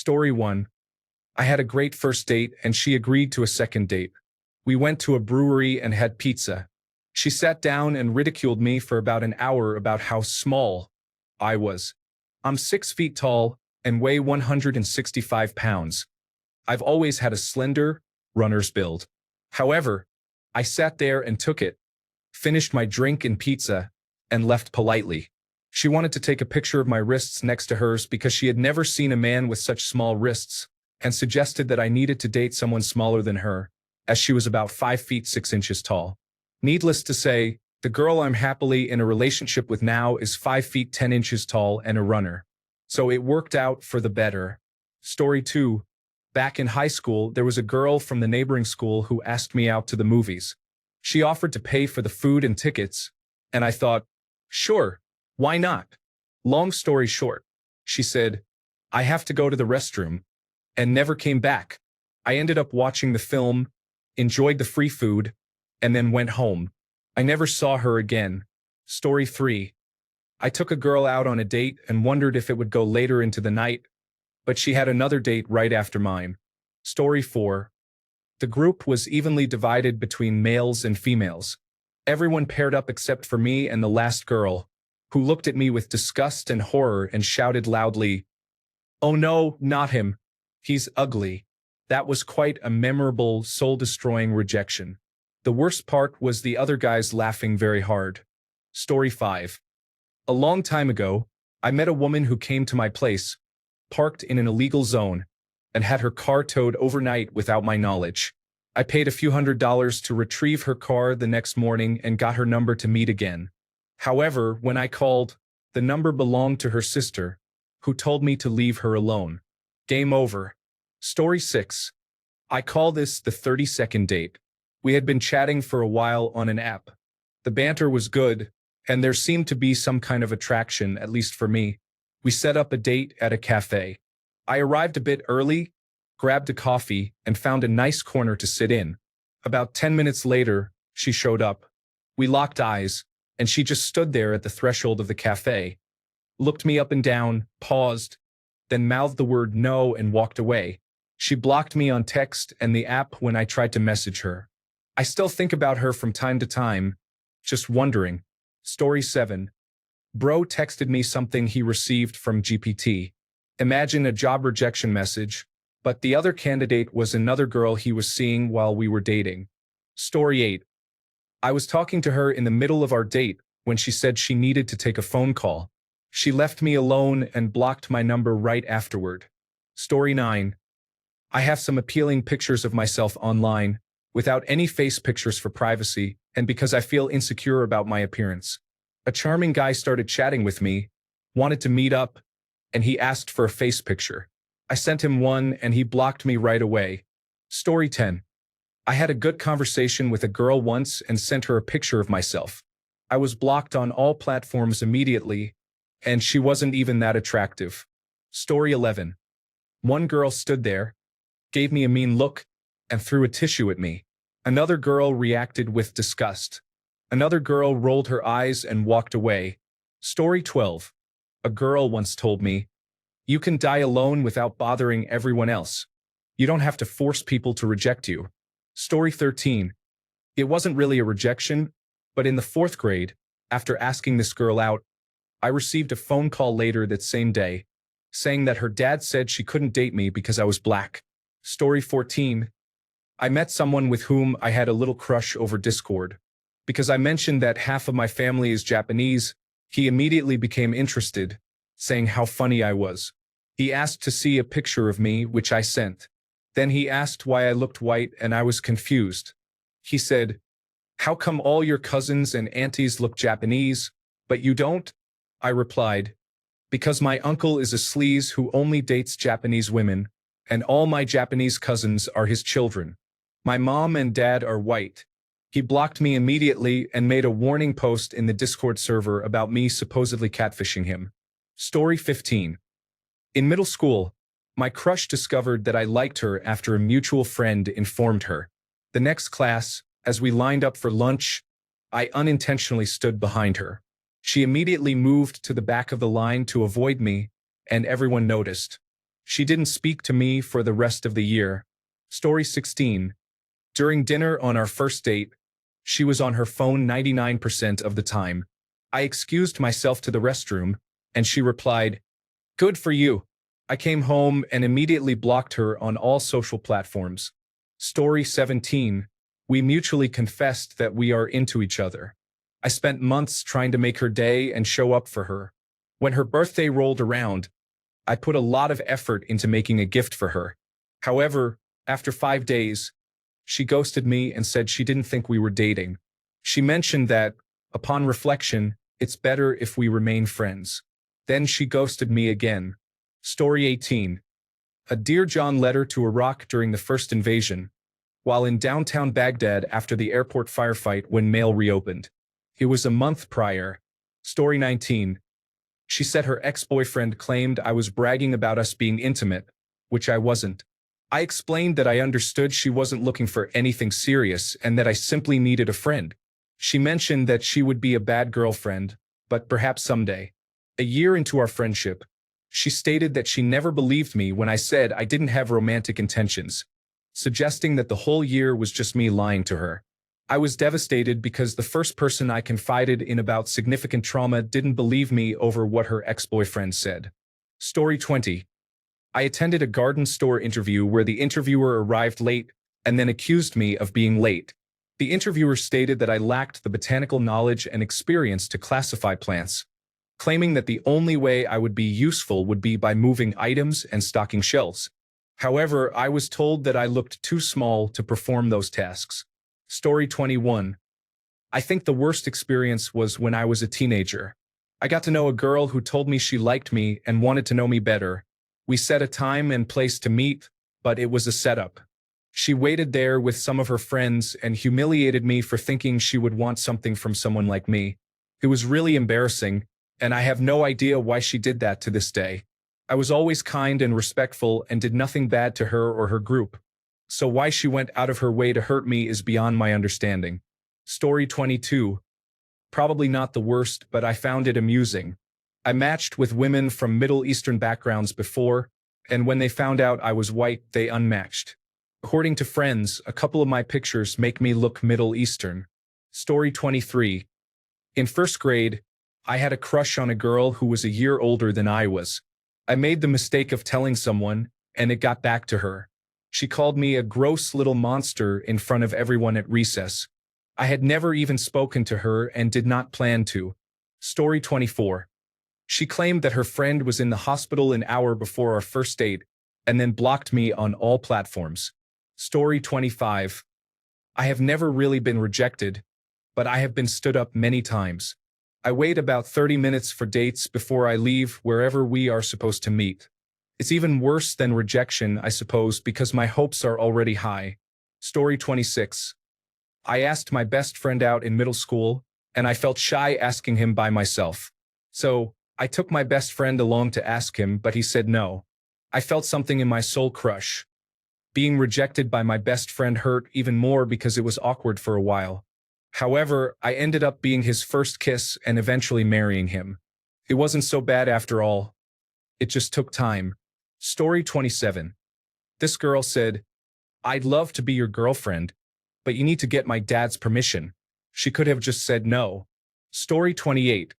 Story 1. I had a great first date and she agreed to a second date. We went to a brewery and had pizza. She sat down and ridiculed me for about an hour about how small I was. I'm 6 feet tall and weigh 165 pounds. I've always had a slender, runner's build. However, I sat there and took it, finished my drink and pizza, and left politely. She wanted to take a picture of my wrists next to hers because she had never seen a man with such small wrists, and suggested that I needed to date someone smaller than her, as she was about 5 feet 6 inches tall. Needless to say, the girl I'm happily in a relationship with now is 5 feet 10 inches tall and a runner. So it worked out for the better. Story 2. Back in high school, there was a girl from the neighboring school who asked me out to the movies. She offered to pay for the food and tickets, and I thought, sure, why not? Long story short, she said, I have to go to the restroom, and never came back. I ended up watching the film, enjoyed the free food, and then went home. I never saw her again. Story 3. I took a girl out on a date and wondered if it would go later into the night, but she had another date right after mine. Story 4. The group was evenly divided between males and females. Everyone paired up except for me and the last girl, who looked at me with disgust and horror and shouted loudly, "Oh no, not him. He's ugly." That was quite a memorable, soul-destroying rejection. The worst part was the other guys laughing very hard. Story 5. A long time ago, I met a woman who came to my place, parked in an illegal zone, and had her car towed overnight without my knowledge. I paid a few $100s to retrieve her car the next morning and got her number to meet again. However, when I called, the number belonged to her sister, who told me to leave her alone. Game over. Story 6. I call this the 30-second date. We had been chatting for a while on an app. The banter was good, and there seemed to be some kind of attraction, at least for me. We set up a date at a cafe. I arrived a bit early, grabbed a coffee, and found a nice corner to sit in. About 10 minutes later, she showed up. We locked eyes, and she just stood there at the threshold of the cafe, looked me up and down, paused, then mouthed the word no and walked away. She blocked me on text and the app when I tried to message her. I still think about her from time to time, just wondering. Story 7. Bro texted me something he received from GPT. Imagine a job rejection message, but the other candidate was another girl he was seeing while we were dating. Story 8. I was talking to her in the middle of our date when she said she needed to take a phone call. She left me alone and blocked my number right afterward. Story 9. I have some appealing pictures of myself online, without any face pictures for privacy, and because I feel insecure about my appearance. A charming guy started chatting with me, wanted to meet up, and he asked for a face picture. I sent him one and he blocked me right away. Story 10. I had a good conversation with a girl once and sent her a picture of myself. I was blocked on all platforms immediately, and she wasn't even that attractive. Story 11. One girl stood there, gave me a mean look, and threw a tissue at me. Another girl reacted with disgust. Another girl rolled her eyes and walked away. Story 12. A girl once told me, "You can die alone without bothering everyone else. You don't have to force people to reject you." Story 13. It wasn't really a rejection, but in the 4th grade, after asking this girl out, I received a phone call later that same day, saying that her dad said she couldn't date me because I was black. Story 14. I met someone with whom I had a little crush over Discord. Because I mentioned that half of my family is Japanese, he immediately became interested, saying how funny I was. He asked to see a picture of me, which I sent. Then he asked why I looked white and I was confused. He said, "How come all your cousins and aunties look Japanese, but you don't?" I replied, "Because my uncle is a sleaze who only dates Japanese women, and all my Japanese cousins are his children. My mom and dad are white." He blocked me immediately and made a warning post in the Discord server about me supposedly catfishing him. Story 15. In middle school, my crush discovered that I liked her after a mutual friend informed her. The next class, as we lined up for lunch, I unintentionally stood behind her. She immediately moved to the back of the line to avoid me, and everyone noticed. She didn't speak to me for the rest of the year. Story 16. During dinner on our first date, she was on her phone 99% of the time. I excused myself to the restroom, and she replied, "Good for you." I came home and immediately blocked her on all social platforms. Story 17. We mutually confessed that we are into each other. I spent months trying to make her day and show up for her. When her birthday rolled around, I put a lot of effort into making a gift for her. However, after 5 days, she ghosted me and said she didn't think we were dating. She mentioned that, upon reflection, it's better if we remain friends. Then she ghosted me again. Story 18. A Dear John letter to Iraq during the first invasion, while in downtown Baghdad after the airport firefight when mail reopened. It was a month prior. Story 19. She said her ex-boyfriend claimed I was bragging about us being intimate, which I wasn't. I explained that I understood she wasn't looking for anything serious and that I simply needed a friend. She mentioned that she would be a bad girlfriend, but perhaps someday. A year into our friendship, she stated that she never believed me when I said I didn't have romantic intentions, suggesting that the whole year was just me lying to her. I was devastated because the first person I confided in about significant trauma didn't believe me over what her ex-boyfriend said. Story 20. I attended a garden store interview where the interviewer arrived late and then accused me of being late. The interviewer stated that I lacked the botanical knowledge and experience to classify plants, claiming that the only way I would be useful would be by moving items and stocking shelves. However, I was told that I looked too small to perform those tasks. Story 21. I think the worst experience was when I was a teenager. I got to know a girl who told me she liked me and wanted to know me better. We set a time and place to meet, but it was a setup. She waited there with some of her friends and humiliated me for thinking she would want something from someone like me. It was really embarrassing, and I have no idea why she did that to this day. I was always kind and respectful and did nothing bad to her or her group. So why she went out of her way to hurt me is beyond my understanding. Story 22. Probably not the worst, but I found it amusing. I matched with women from Middle Eastern backgrounds before, and when they found out I was white, they unmatched. According to friends, a couple of my pictures make me look Middle Eastern. Story 23. In first grade, I had a crush on a girl who was a year older than I was. I made the mistake of telling someone, and it got back to her. She called me a gross little monster in front of everyone at recess. I had never even spoken to her and did not plan to. Story 24. She claimed that her friend was in the hospital an hour before our first date and then blocked me on all platforms. Story 25. I have never really been rejected, but I have been stood up many times. I wait about 30 minutes for dates before I leave wherever we are supposed to meet. It's even worse than rejection, I suppose, because my hopes are already high. Story 26. I asked my best friend out in middle school, and I felt shy asking him by myself. So, I took my best friend along to ask him, but he said no. I felt something in my soul crush. Being rejected by my best friend hurt even more because it was awkward for a while. However, I ended up being his first kiss and eventually marrying him. It wasn't so bad after all. It just took time. Story 27. This girl said, "I'd love to be your girlfriend, but you need to get my dad's permission." She could have just said no. Story 28.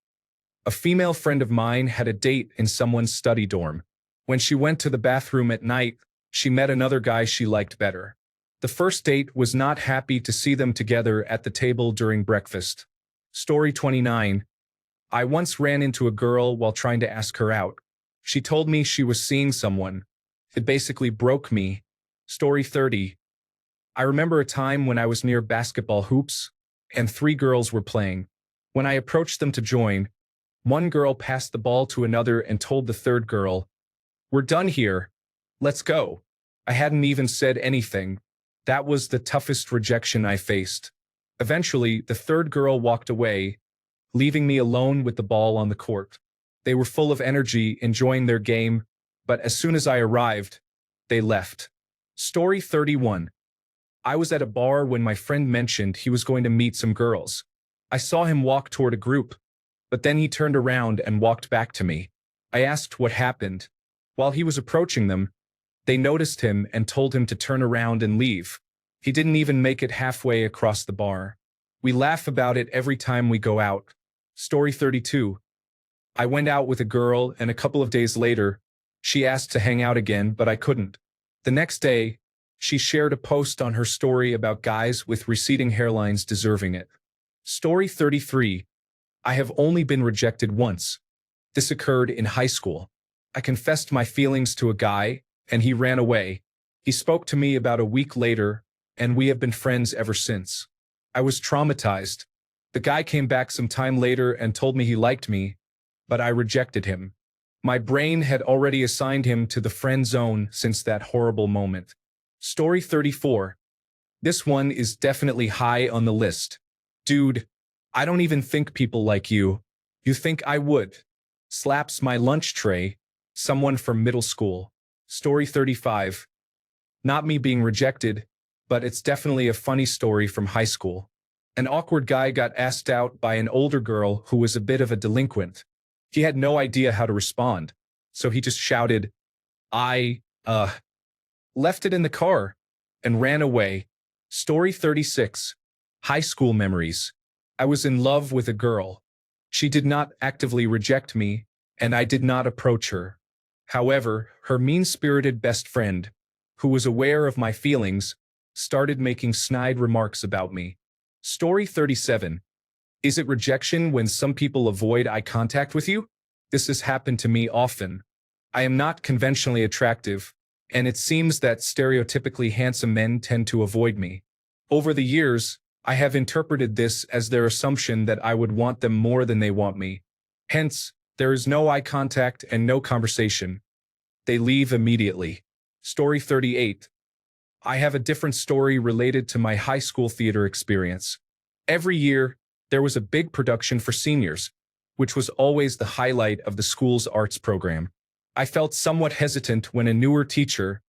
A female friend of mine had a date in someone's study dorm. When she went to the bathroom at night, she met another guy she liked better. The first date was not happy to see them together at the table during breakfast. Story 29. I once ran into a girl while trying to ask her out. She told me she was seeing someone. It basically broke me. Story 30. I remember a time when I was near basketball hoops, and 3 girls were playing. When I approached them to join, one girl passed the ball to another and told the third girl, "We're done here. Let's go." I hadn't even said anything. That was the toughest rejection I faced. Eventually, the third girl walked away, leaving me alone with the ball on the court. They were full of energy, enjoying their game, but as soon as I arrived, they left. Story 31. I was at a bar when my friend mentioned he was going to meet some girls. I saw him walk toward a group, but then he turned around and walked back to me. I asked what happened. While he was approaching them, they noticed him and told him to turn around and leave. He didn't even make it halfway across the bar. We laugh about it every time we go out. Story 32. I went out with a girl, and a couple of days later, she asked to hang out again, but I couldn't. The next day, she shared a post on her story about guys with receding hairlines deserving it. Story 33. I have only been rejected once. This occurred in high school. I confessed my feelings to a guy, and he ran away. He spoke to me about a week later, and we have been friends ever since. I was traumatized. The guy came back some time later and told me he liked me, but I rejected him. My brain had already assigned him to the friend zone since that horrible moment. Story 34. This one is definitely high on the list. Dude, I don't even think people like you. You think I would? Slaps my lunch tray. Someone from middle school. Story 35. Not me being rejected, but it's definitely a funny story from high school. An awkward guy got asked out by an older girl who was a bit of a delinquent. He had no idea how to respond, so he just shouted, left it in the car, and ran away. Story 36. High school memories. I was in love with a girl. She did not actively reject me, and I did not approach her. However, her mean-spirited best friend, who was aware of my feelings, started making snide remarks about me. Story 37. Is it rejection when some people avoid eye contact with you? This has happened to me often. I am not conventionally attractive, and it seems that stereotypically handsome men tend to avoid me. Over the years, I have interpreted this as their assumption that I would want them more than they want me. Hence, there is no eye contact and no conversation. They leave immediately. Story 38. I have a different story related to my high school theater experience. Every year, there was a big production for seniors, which was always the highlight of the school's arts program. I felt somewhat hesitant when a newer teacher,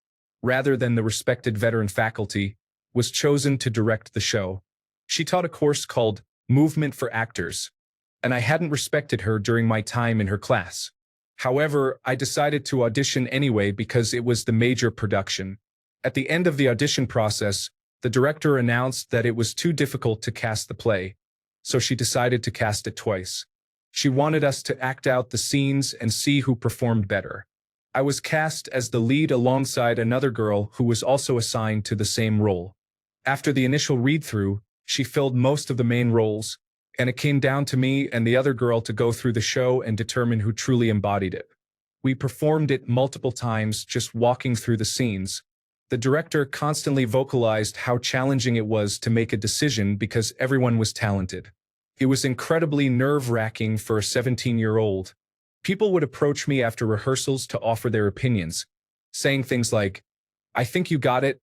rather than the respected veteran faculty, was chosen to direct the show. She taught a course called Movement for Actors, and I hadn't respected her during my time in her class. However, I decided to audition anyway because it was the major production. At the end of the audition process, the director announced that it was too difficult to cast the play, so she decided to cast it twice. She wanted us to act out the scenes and see who performed better. I was cast as the lead alongside another girl who was also assigned to the same role. After the initial read-through, she filled most of the main roles, and it came down to me and the other girl to go through the show and determine who truly embodied it. We performed it multiple times, just walking through the scenes. The director constantly vocalized how challenging it was to make a decision because everyone was talented. It was incredibly nerve-wracking for a 17-year-old. People would approach me after rehearsals to offer their opinions, saying things like, "I think you got it,"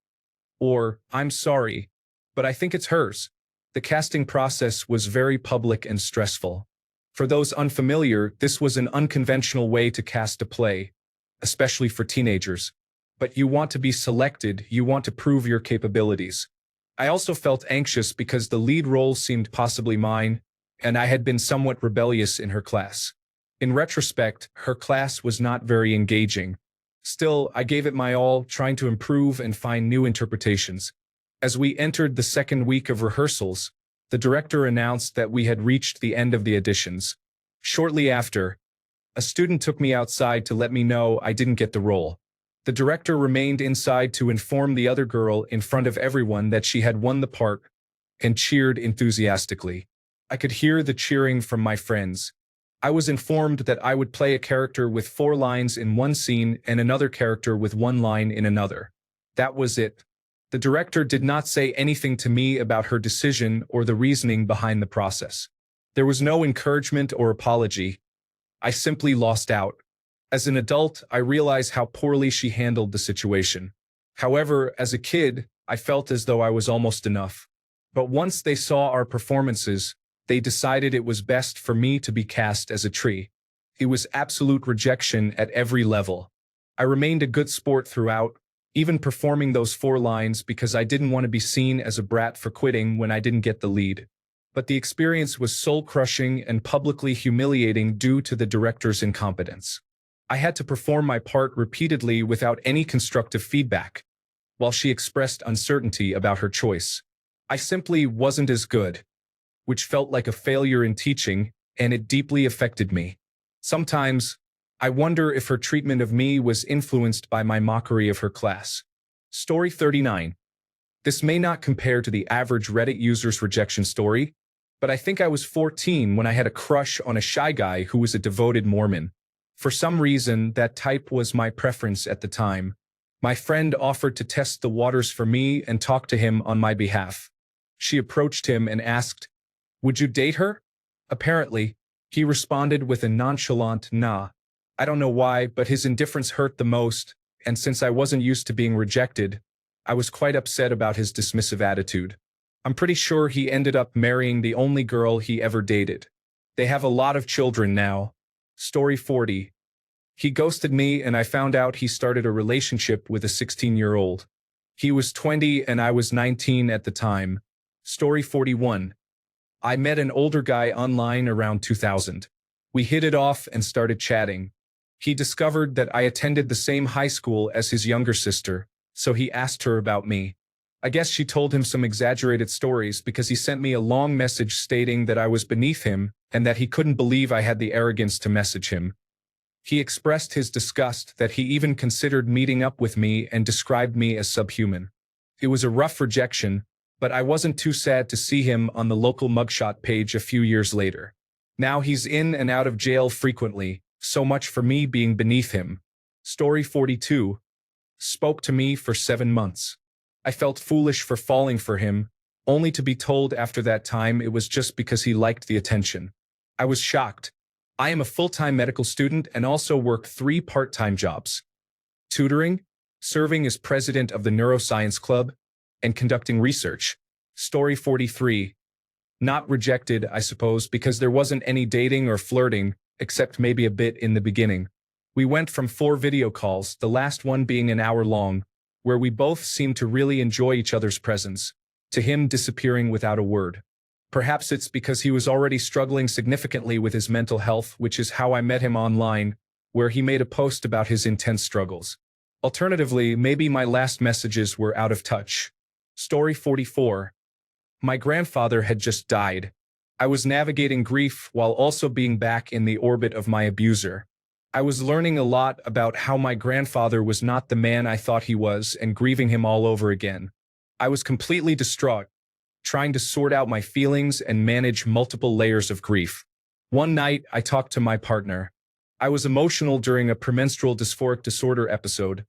or "I'm sorry, but I think it's hers." The casting process was very public and stressful. For those unfamiliar, this was an unconventional way to cast a play, especially for teenagers. But you want to be selected, you want to prove your capabilities. I also felt anxious because the lead role seemed possibly mine, and I had been somewhat rebellious in her class. In retrospect, her class was not very engaging. Still, I gave it my all, trying to improve and find new interpretations. As we entered the second week of rehearsals, the director announced that we had reached the end of the auditions. Shortly after, a student took me outside to let me know I didn't get the role. The director remained inside to inform the other girl in front of everyone that she had won the part and cheered enthusiastically. I could hear the cheering from my friends. I was informed that I would play a character with 4 lines in one scene and another character with 1 line in another. That was it. The director did not say anything to me about her decision or the reasoning behind the process. There was no encouragement or apology. I simply lost out. As an adult, I realized how poorly she handled the situation. However, as a kid, I felt as though I was almost enough. But once they saw our performances, they decided it was best for me to be cast as a tree. It was absolute rejection at every level. I remained a good sport throughout, even performing those 4 lines because I didn't want to be seen as a brat for quitting when I didn't get the lead. But the experience was soul-crushing and publicly humiliating due to the director's incompetence. I had to perform my part repeatedly without any constructive feedback, while she expressed uncertainty about her choice. I simply wasn't as good, which felt like a failure in teaching, and it deeply affected me. Sometimes, I wonder if her treatment of me was influenced by my mockery of her class. Story 39. This may not compare to the average Reddit user's rejection story, but I think I was 14 when I had a crush on a shy guy who was a devoted Mormon. For some reason, that type was my preference at the time. My friend offered to test the waters for me and talk to him on my behalf. She approached him and asked, "Would you date her?" Apparently, he responded with a nonchalant nah. I don't know why, but his indifference hurt the most, and since I wasn't used to being rejected, I was quite upset about his dismissive attitude. I'm pretty sure he ended up marrying the only girl he ever dated. They have a lot of children now. Story 40. He ghosted me and I found out he started a relationship with a 16-year-old. He was 20 and I was 19 at the time. Story 41. I met an older guy online around 2000. We hit it off and started chatting. He discovered that I attended the same high school as his younger sister, so he asked her about me. I guess she told him some exaggerated stories because he sent me a long message stating that I was beneath him and that he couldn't believe I had the arrogance to message him. He expressed his disgust that he even considered meeting up with me and described me as subhuman. It was a rough rejection, but I wasn't too sad to see him on the local mugshot page a few years later. Now he's in and out of jail frequently, so much for me being beneath him. Story 42. Spoke to me for 7 months. I felt foolish for falling for him, only to be told after that time it was just because he liked the attention. I was shocked. I am a full-time medical student and also work 3 part-time jobs: tutoring, serving as president of the neuroscience club, and conducting research. Story 43. Not rejected, I suppose, because there wasn't any dating or flirting, except maybe a bit in the beginning. We went from 4 video calls, the last one being an hour long, where we both seemed to really enjoy each other's presence, to him disappearing without a word. Perhaps it's because he was already struggling significantly with his mental health, which is how I met him online, where he made a post about his intense struggles. Alternatively, maybe my last messages were out of touch. Story 44. My grandfather had just died. I was navigating grief while also being back in the orbit of my abuser. I was learning a lot about how my grandfather was not the man I thought he was and grieving him all over again. I was completely distraught, trying to sort out my feelings and manage multiple layers of grief. One night, I talked to my partner. I was emotional during a premenstrual dysphoric disorder episode,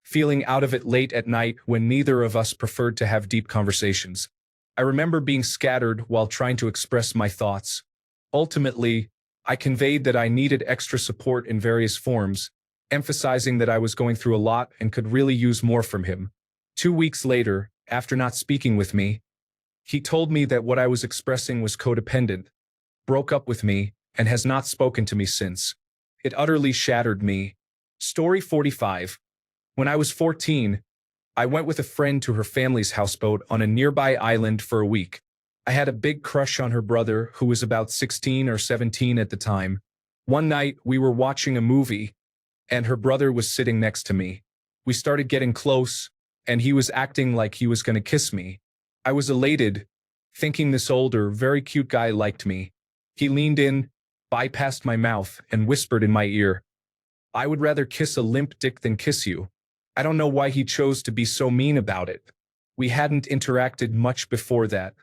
feeling out of it late at night when neither of us preferred to have deep conversations. I remember being scattered while trying to express my thoughts. Ultimately, I conveyed that I needed extra support in various forms, emphasizing that I was going through a lot and could really use more from him. 2 weeks later, after not speaking with me, he told me that what I was expressing was codependent, broke up with me, and has not spoken to me since. It utterly shattered me. Story 45. When I was 14, I went with a friend to her family's houseboat on a nearby island for a week. I had a big crush on her brother, who was about 16 or 17 at the time. One night, we were watching a movie, and her brother was sitting next to me. We started getting close, and he was acting like he was going to kiss me. I was elated, thinking this older, very cute guy liked me. He leaned in, bypassed my mouth, and whispered in my ear, "I would rather kiss a limp dick than kiss you." I don't know why he chose to be so mean about it. We hadn't interacted much before that.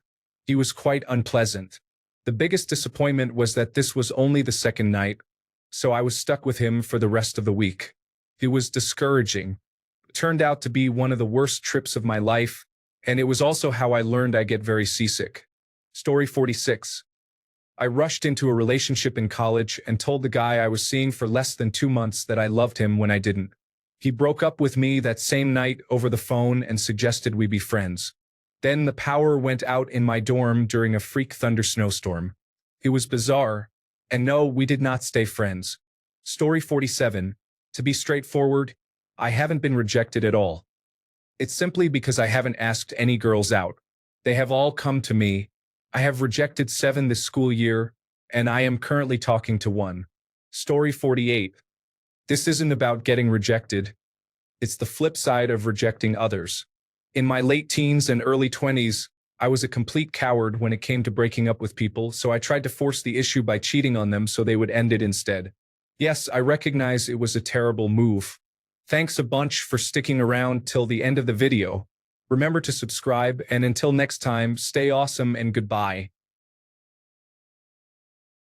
He was quite unpleasant. The biggest disappointment was that this was only the second night, so I was stuck with him for the rest of the week. It was discouraging. It turned out to be one of the worst trips of my life, and it was also how I learned I get very seasick. Story 46. I rushed into a relationship in college and told the guy I was seeing for less than 2 months that I loved him when I didn't. He broke up with me that same night over the phone and suggested we be friends. Then the power went out in my dorm during a freak thunder snowstorm. It was bizarre, and no, we did not stay friends. Story 47. To be straightforward, I haven't been rejected at all. It's simply because I haven't asked any girls out. They have all come to me. I have rejected 7 this school year, and I am currently talking to 1. Story 48. This isn't about getting rejected. It's the flip side of rejecting others. In my late teens and early 20s, I was a complete coward when it came to breaking up with people, so I tried to force the issue by cheating on them so they would end it instead. Yes, I recognize it was a terrible move. Thanks a bunch for sticking around till the end of the video. Remember to subscribe, and until next time, stay awesome and goodbye.